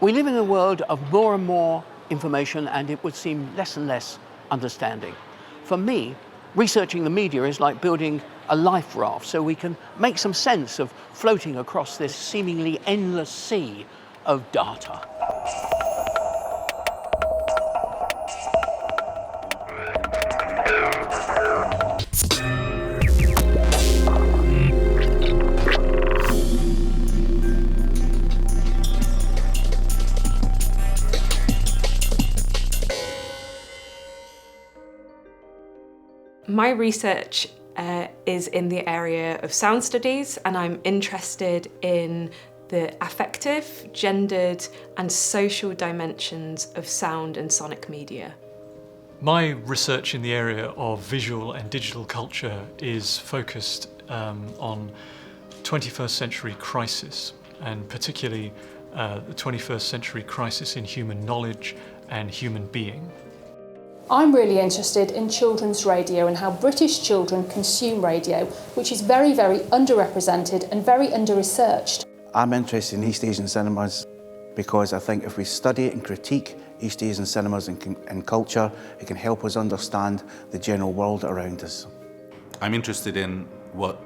We live in a world of more and more information, and it would seem less and less understanding. For me, researching the media is like building a life raft so we can make some sense of floating across this seemingly endless sea of data. My research is in the area of sound studies, and I'm interested in the affective, gendered and social dimensions of sound and sonic media. My research in the area of visual and digital culture is focused on 21st century crisis, and particularly the 21st century crisis in human knowledge and human being. I'm really interested in children's radio and how British children consume radio, which is very, very underrepresented and very under-researched. I'm interested in East Asian cinemas because I think if we study and critique East Asian cinemas and culture, it can help us understand the general world around us. I'm interested in what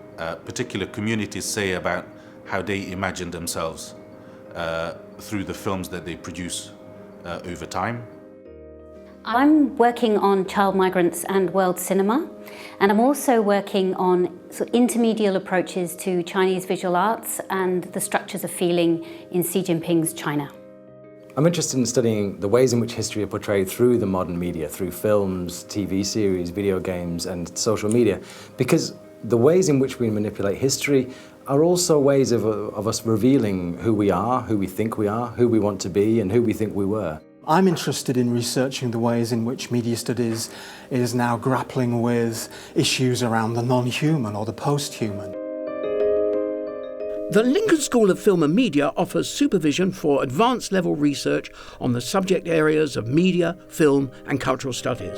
particular communities say about how they imagine themselves through the films that they produce over time. I'm working on child migrants and world cinema, and I'm also working on sort of intermediate approaches to Chinese visual arts and the structures of feeling in Xi Jinping's China. I'm interested in studying the ways in which history are portrayed through the modern media, through films, TV series, video games and social media, because the ways in which we manipulate history are also ways of us revealing who we are, who we think we are, who we want to be and who we think we were. I'm interested in researching the ways in which media studies is now grappling with issues around the non-human or the post-human. The Lincoln School of Film and Media offers supervision for advanced level research on the subject areas of media, film and cultural studies.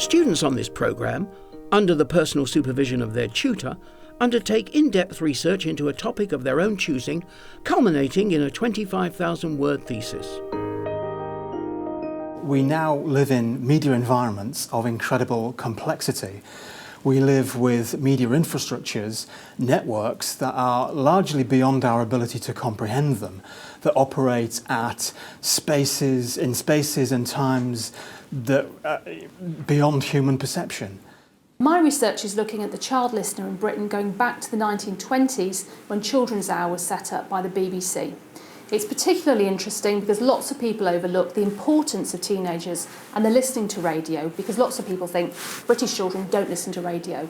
Students on this programme, under the personal supervision of their tutor, undertake in-depth research into a topic of their own choosing, culminating in a 25,000-word thesis. We now live in media environments of incredible complexity. We live with media infrastructures, networks that are largely beyond our ability to comprehend them, that operate at spaces and times that beyond human perception. My research is looking at the child listener in Britain going back to the 1920s when Children's Hour was set up by the BBC. It's particularly interesting because lots of people overlook the importance of teenagers and the listening to radio, because lots of people think British children don't listen to radio.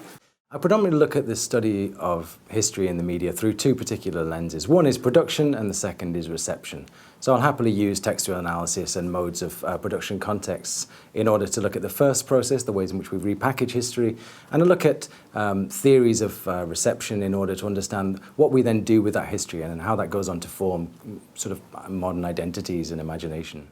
I predominantly look at this study of history in the media through two particular lenses. One is production and the second is reception. So I'll happily use textual analysis and modes of production contexts in order to look at the first process, the ways in which we repackage history, and I look at theories of reception in order to understand what we then do with that history and how that goes on to form sort of modern identities and imagination.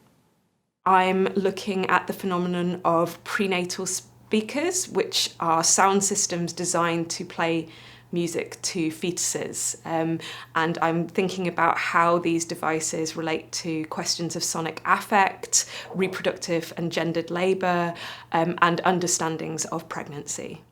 I'm looking at the phenomenon of prenatal speakers, which are sound systems designed to play music to fetuses. And I'm thinking about how these devices relate to questions of sonic affect, reproductive and gendered labour, and understandings of pregnancy.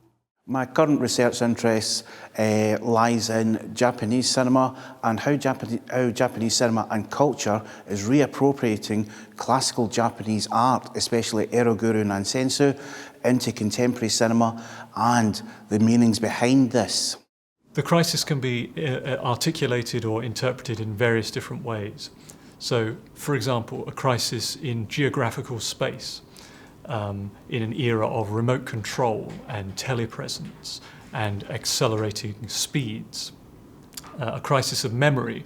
My current research interest lies in Japanese cinema and how Japanese cinema and culture is reappropriating classical Japanese art, especially Eroguru Nansensu, into contemporary cinema and the meanings behind this. The crisis can be articulated or interpreted in various different ways. So, for example, a crisis in geographical space, in an era of remote control and telepresence and accelerating speeds. A crisis of memory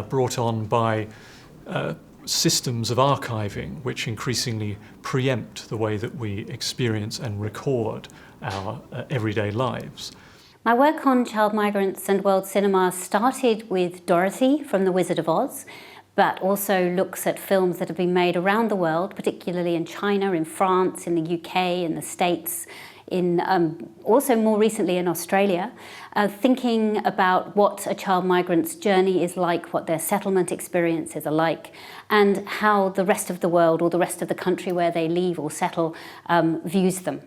brought on by systems of archiving which increasingly preempt the way that we experience and record our everyday lives. My work on child migrants and world cinema started with Dorothy from The Wizard of Oz, but also looks at films that have been made around the world, particularly in China, in France, in the UK, in the States, in also more recently in Australia, thinking about what a child migrant's journey is like, what their settlement experiences are like, and how the rest of the world or the rest of the country where they leave or settle views them.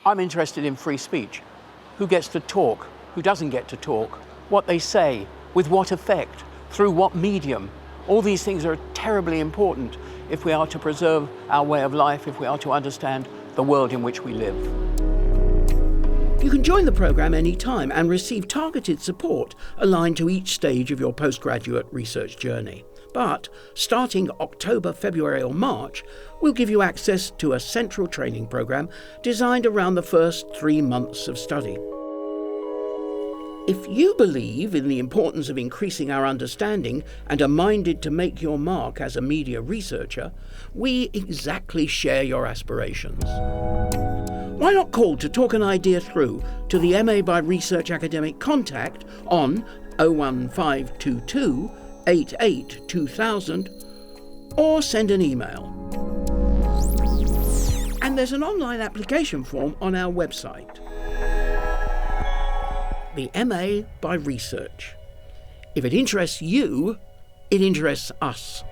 I'm interested in free speech. Who gets to talk, who doesn't get to talk, what they say, with what effect, through what medium. All these things are terribly important if we are to preserve our way of life, if we are to understand the world in which we live. You can join the programme anytime and receive targeted support aligned to each stage of your postgraduate research journey. But starting October, February or March, we'll give you access to a central training programme designed around the first 3 months of study. If you believe in the importance of increasing our understanding and are minded to make your mark as a media researcher, we exactly share your aspirations. Why not call to talk an idea through to the MA by Research Academic Contact on 01522 88 2000 or send an email. And there's an online application form on our website. The MA by Research. If it interests you, it interests us.